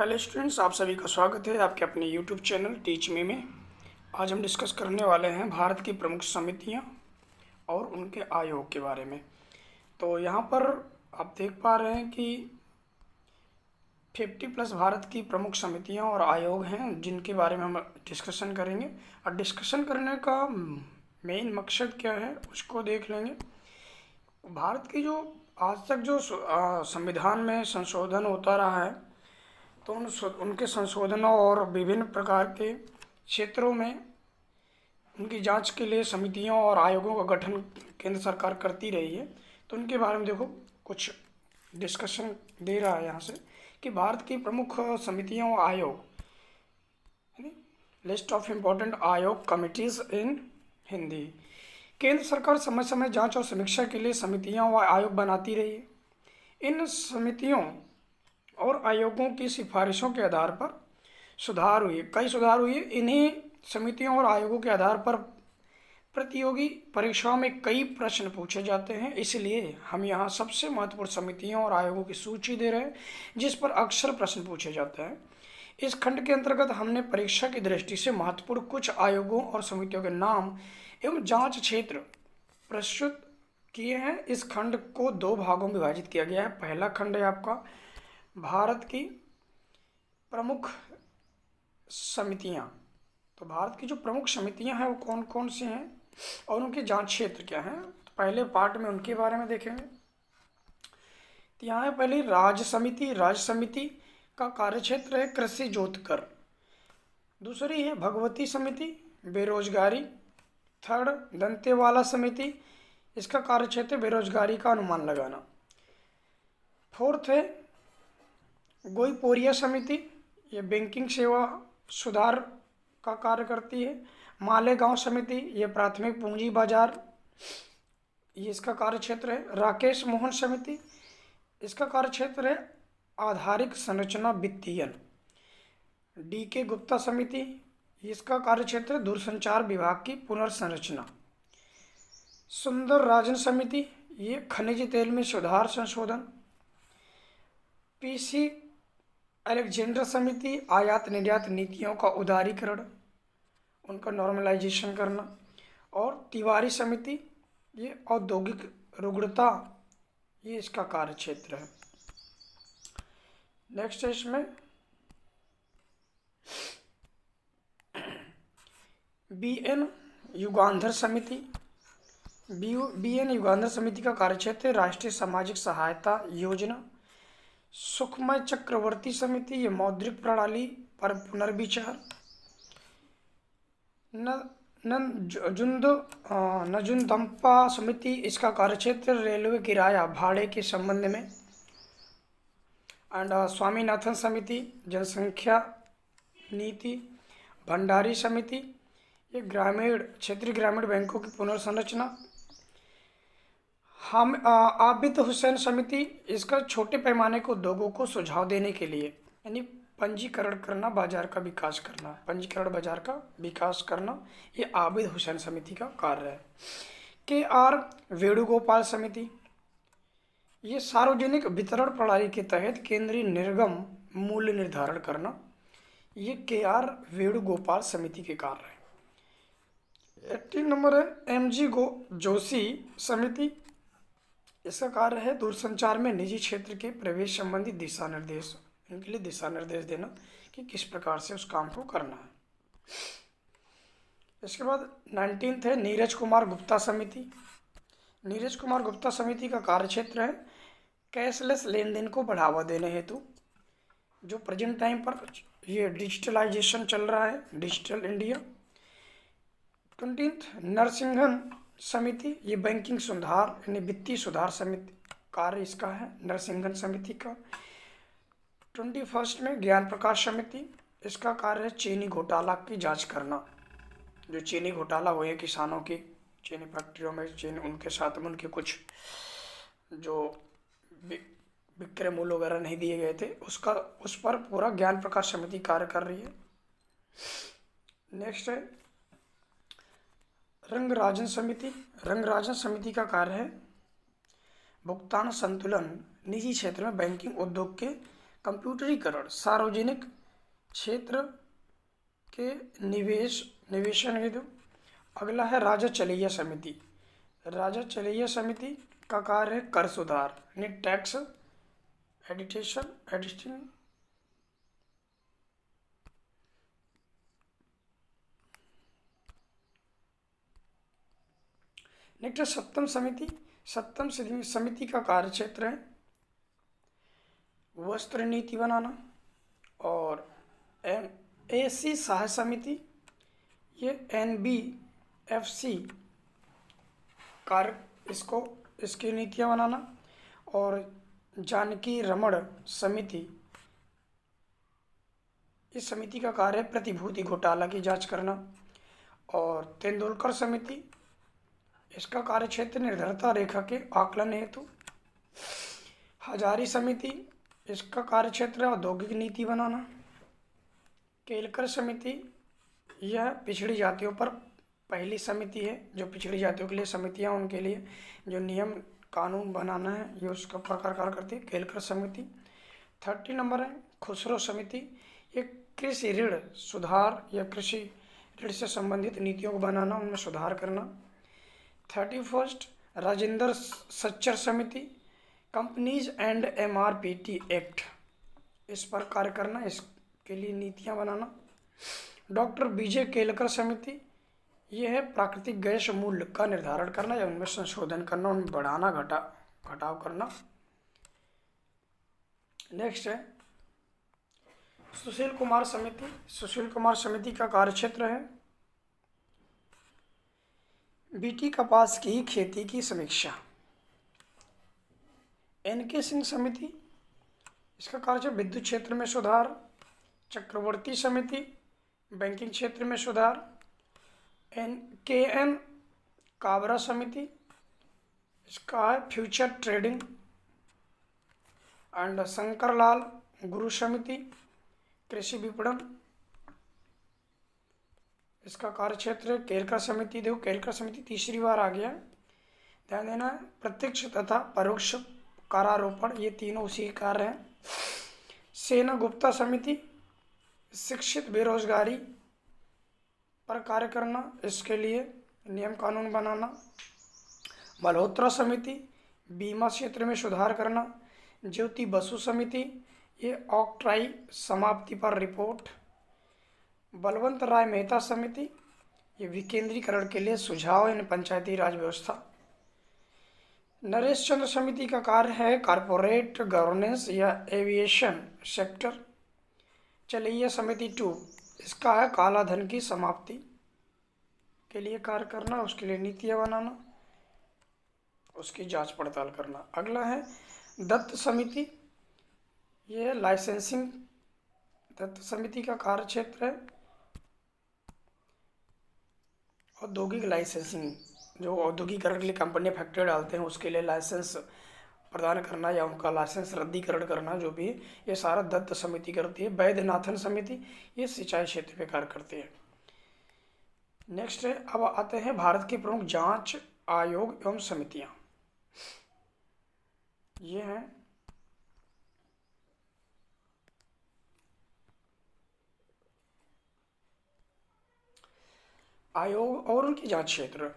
Hello students, आप सभी का स्वागत है आपके अपने यूट्यूब चैनल टीच मी में। आज हम डिस्कस करने वाले हैं भारत की प्रमुख समितियां और उनके आयोग के बारे में। तो यहाँ पर आप देख पा रहे हैं कि 50+ भारत की प्रमुख समितियां और आयोग हैं जिनके बारे में हम डिस्कशन करेंगे। और डिस्कशन करने का मेन मकसद क्या है उसको देख लेंगे। भारत की जो आज तक जो संविधान में संशोधन होता रहा है, तो उनके संशोधनों और विभिन्न प्रकार के क्षेत्रों में उनकी जांच के लिए समितियों और आयोगों का गठन केंद्र सरकार करती रही है। तो उनके बारे में देखो कुछ डिस्कशन दे रहा है यहाँ से कि भारत की प्रमुख समितियों और आयोग, लिस्ट ऑफ इम्पोर्टेंट आयोग कमिटीज़ इन हिंदी। केंद्र सरकार समय समय जांच और समीक्षा के लिए समितियां व आयोग बनाती रही है। इन समितियों और आयोगों की सिफारिशों के आधार पर कई सुधार हुए। इन्हीं समितियों और आयोगों के आधार पर प्रतियोगी परीक्षाओं में कई प्रश्न पूछे जाते हैं। इसलिए हम यहाँ सबसे महत्वपूर्ण समितियों और आयोगों की सूची दे रहे हैं जिस पर अक्सर प्रश्न पूछे जाते हैं। इस खंड के अंतर्गत हमने परीक्षा की दृष्टि से महत्वपूर्ण कुछ आयोगों और समितियों के नाम एवं जांच क्षेत्र प्रस्तुत किए हैं। इस खंड को 2 भागों में विभाजित किया गया है। पहला खंड है आपका भारत की प्रमुख समितियां। तो भारत की जो प्रमुख समितियां हैं वो कौन कौन सी हैं और उनके जांच क्षेत्र क्या हैं, तो पहले पार्ट में उनके बारे में देखेंगे। तो यहाँ है पहले राज्य समिति। राज्य समिति का कार्यक्षेत्र है कृषि जोतकर। दूसरी है भगवती समिति, बेरोजगारी। थर्ड दंतेवाला समिति, इसका कार्यक्षेत्र बेरोजगारी का अनुमान लगाना। फोर्थ है गोईपोरिया समिति, ये बैंकिंग सेवा सुधार का कार्य करती है। मालेगांव समिति, ये प्राथमिक पूंजी बाजार, ये इसका कार्यक्षेत्र है। राकेश मोहन समिति, इसका कार्यक्षेत्र है आधारिक संरचना वित्तीयन। DK गुप्ता समिति, इसका कार्यक्षेत्र है दूरसंचार विभाग की पुनर्संरचना। सुंदर राजन समिति, ये खनिज तेल में सुधार संशोधन। PC अलेक्जेंडर समिति, आयात निर्यात नीतियों का उदारीकरण, उनका नॉर्मलाइजेशन करना। और तिवारी समिति, ये औद्योगिक रुग्णता, ये इसका कार्यक्षेत्र है। नेक्स्ट है इसमें BN युगांधर समिति। BN युगांधर समिति का कार्यक्षेत्र है राष्ट्रीय सामाजिक सहायता योजना। सुखमय चक्रवर्ती समिति, ये मौद्रिक प्रणाली पर पुनर्विचार। नजुंदम्पा समिति, इसका कार्यक्षेत्र रेलवे किराया भाड़े के संबंध में। एंड स्वामीनाथन समिति, जनसंख्या नीति। भंडारी समिति, ये क्षेत्रीय ग्रामीण बैंकों की पुनर्संरचना। हम आबिद हुसैन समिति, इसका छोटे पैमाने के उद्योगों को सुझाव देने के लिए, यानी पंजीकरण करना, बाजार का विकास करना, पंजीकरण बाजार का विकास करना, ये आबिद हुसैन समिति का कार्य है। KR वेणुगोपाल समिति, ये सार्वजनिक वितरण प्रणाली के तहत केंद्रीय निर्गम मूल्य निर्धारण करना, ये KR वेणुगोपाल समिति के कार्य है। 18 नंबर है MG जोशी समिति, इसका कार्य है दूरसंचार में निजी क्षेत्र के प्रवेश संबंधी दिशा निर्देश, इनके लिए दिशा निर्देश देना कि किस प्रकार से उस काम को करना है। इसके बाद 19th है नीरज कुमार गुप्ता समिति। नीरज कुमार गुप्ता समिति का कार्यक्षेत्र है कैशलेस लेन देन को बढ़ावा देने हेतु, जो प्रेजेंट टाइम पर ये डिजिटलाइजेशन चल रहा है, डिजिटल इंडिया। 20th नरसिंघन समिति, ये बैंकिंग सुधार यानी वित्तीय सुधार समिति कार्य इसका है, नरसिंघन समिति का। 21st में ज्ञान प्रकाश समिति, इसका कार्य है चीनी घोटाला की जांच करना। जो चीनी घोटाला हुए किसानों की चीनी फैक्ट्रियों में, चीनी उनके साथ में उनके कुछ जो विक्रय मूल्य वगैरह नहीं दिए गए थे, उस पर पूरा ज्ञान प्रकाश समिति कार्य कर रही है। नेक्स्ट है रंगराजन समिति। रंगराजन समिति का कार्य है भुगतान संतुलन निजी क्षेत्र में बैंकिंग उद्योग के कंप्यूटरीकरण, सार्वजनिक क्षेत्र के निवेशन हेतु। अगला है राजा चलैया समिति। राजा चलैया समिति का कार्य है कर सुधार, टैक्स एडिटिंग। नेक्स्ट सप्तम समिति। सप्तम समिति का कार्य क्षेत्र है वस्त्र नीति बनाना। और AC सहाय समिति, ये NBFC कार्य इसकी नीतियाँ बनाना। और जानकी रमण समिति, इस समिति का कार्य है प्रतिभूति घोटाला की जांच करना। और तेंदुलकर समिति, इसका कार्य क्षेत्र निर्भरता रेखा के आकलन हेतु। हजारी समिति, इसका कार्य क्षेत्र है औद्योगिक नीति बनाना। केलकर समिति, यह पिछड़ी जातियों पर पहली समिति है, जो पिछड़ी जातियों के लिए समितियां, उनके लिए जो नियम कानून बनाना है, ये उसका प्रकार कार्य करती है केलकर समिति। 30 नंबर है खुसरो समिति, ये कृषि ऋण सुधार या कृषि ऋण से संबंधित नीतियों को बनाना, उनमें सुधार करना। 31 राजेंद्र सच्चर समिति, कंपनीज एंड MRPT एक्ट, इस पर कार्य करना, इसके लिए नीतियां बनाना। डॉक्टर BJ केलकर समिति, यह है प्राकृतिक गैस मूल्य का निर्धारण करना या उनमें संशोधन करना, उनमें बढ़ाना घटाव करना। नेक्स्ट है सुशील कुमार समिति। सुशील कुमार समिति का कार्यक्षेत्र है BT कपास की खेती की समीक्षा। NK सिंह समिति, इसका कार्य विद्युत क्षेत्र में सुधार। चक्रवर्ती समिति, बैंकिंग क्षेत्र में सुधार। KN काबरा समिति, इसका है फ्यूचर ट्रेडिंग। एंड शंकरलाल गुरु समिति, कृषि विपणन, इसका कार्य क्षेत्र केलकर समिति। देखो केलकर समिति तीसरी बार आ गया, ध्यान देना। प्रत्यक्ष तथा परोक्ष करारोपण, ये तीनों उसी के कार्य हैं। सेना गुप्ता समिति, शिक्षित बेरोजगारी पर कार्य करना, इसके लिए नियम कानून बनाना। मल्होत्रा समिति, बीमा क्षेत्र में सुधार करना। ज्योति बसु समिति, ये ऑक्ट्राई समाप्ति पर रिपोर्ट। बलवंत राय मेहता समिति, ये विकेंद्रीकरण के लिए सुझाव इन पंचायती राज व्यवस्था। नरेश चंद्र समिति का कार्य है कॉरपोरेट गवर्नेंस या एविएशन सेक्टर। चलैया समिति 2, इसका है काला धन की समाप्ति के लिए कार्य करना, उसके लिए नीतियां बनाना, उसकी जांच पड़ताल करना। अगला है दत्त समिति, ये लाइसेंसिंग। दत्त समिति का कार्य क्षेत्र है औद्योगिक लाइसेंसिंग, जो औद्योगिकरण के लिए कंपनियां फैक्ट्री डालते हैं, उसके लिए लाइसेंस प्रदान करना या उनका लाइसेंस रद्दीकरण करना, जो भी ये सारा दत्त समिति करती है। वैद्यनाथन समिति, ये सिंचाई क्षेत्र में कार्य करती है। नेक्स्ट है, अब आते हैं भारत के प्रमुख जांच आयोग एवं समितियां। ये हैं आयोग और उनकी जांच क्षेत्र।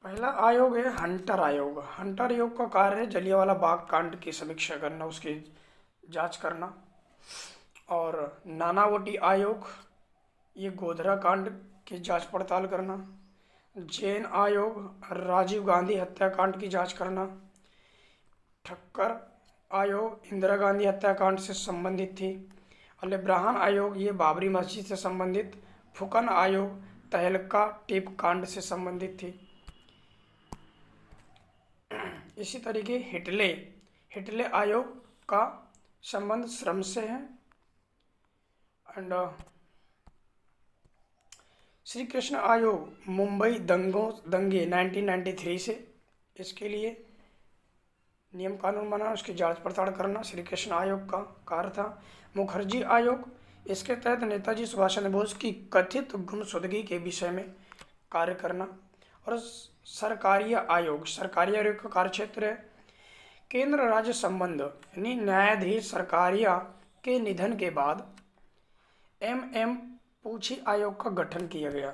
पहला आयोग है हंटर आयोग। हंटर आयोग का कार्य है जलियांवाला बाग कांड की समीक्षा करना, उसकी जांच करना। और नानावटी आयोग, ये गोधरा कांड की जांच पड़ताल करना। जैन आयोग, राजीव गांधी हत्याकांड की जांच करना। ठक्कर आयोग, इंदिरा गांधी हत्याकांड से संबंधित थी। अलीब्राहन आयोग, ये बाबरी मस्जिद से संबंधित। फुकन आयोग, तहलका टिप कांड से संबंधित थी। इसी तरीके हिटले आयोग का संबंध श्रम से है। एंड श्री कृष्ण आयोग मुंबई दंगे 1993 से, इसके लिए नियम कानून बनाना, उसकी जांच पड़ताल करना श्री कृष्ण आयोग का कार्य था। मुखर्जी आयोग, इसके तहत नेताजी सुभाष चंद्र बोस की कथित गुमशुदगी के विषय में कार्य करना। और सरकारिया आयोग का कार्यक्षेत्र है केंद्र राज्य संबंध, यानी न्यायाधीश सरकारिया के निधन के बाद MM पूछी आयोग का गठन किया गया।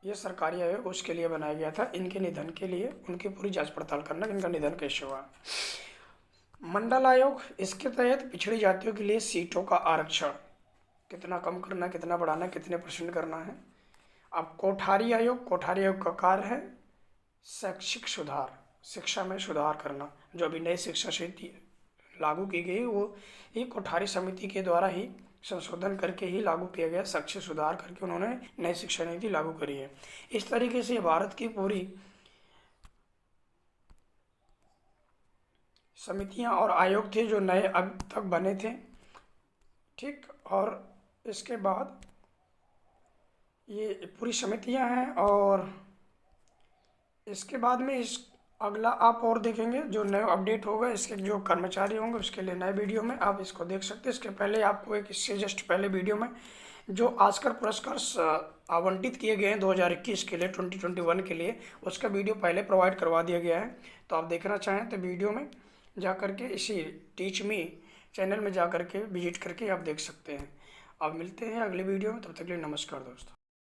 ये सरकारी आयोग उसके लिए बनाया गया था, इनके निधन के लिए, उनकी पूरी जांच पड़ताल करना कि इनका निधन कैसे हुआ। मंडल आयोग, इसके तहत पिछड़ी जातियों के लिए सीटों का आरक्षण कितना कम करना, कितना बढ़ाना, कितने % करना है। अब कोठारी आयोग, कोठारी आयोग का कार्य है शैक्षिक सुधार, शिक्षा में सुधार करना। जो अभी नई शिक्षा नीति लागू की गई वो ये कोठारी समिति के द्वारा ही संशोधन करके ही लागू किया गया, शैक्षिक सुधार करके उन्होंने नई शिक्षा नीति लागू करी है। इस तरीके से भारत की पूरी समितियां और आयोग थे जो नए अब तक बने थे, ठीक। और इसके बाद ये पूरी समितियां हैं, और इसके बाद में इस अगला आप और देखेंगे जो नए अपडेट होगा, इसके जो कर्मचारी होंगे उसके लिए नए वीडियो में आप इसको देख सकते हैं। इसके पहले आपको एक, इससे जस्ट पहले वीडियो में जो ऑस्कर पुरस्कार आवंटित किए गए हैं 2021 के लिए, 2021 के लिए, उसका वीडियो पहले प्रोवाइड करवा दिया गया है। तो आप देखना चाहें तो वीडियो में जा करके इसी टीच मी चैनल में जा करके विजिट करके आप देख सकते हैं। अब मिलते हैं अगले वीडियो में, तब तक के लिए नमस्कार दोस्तों।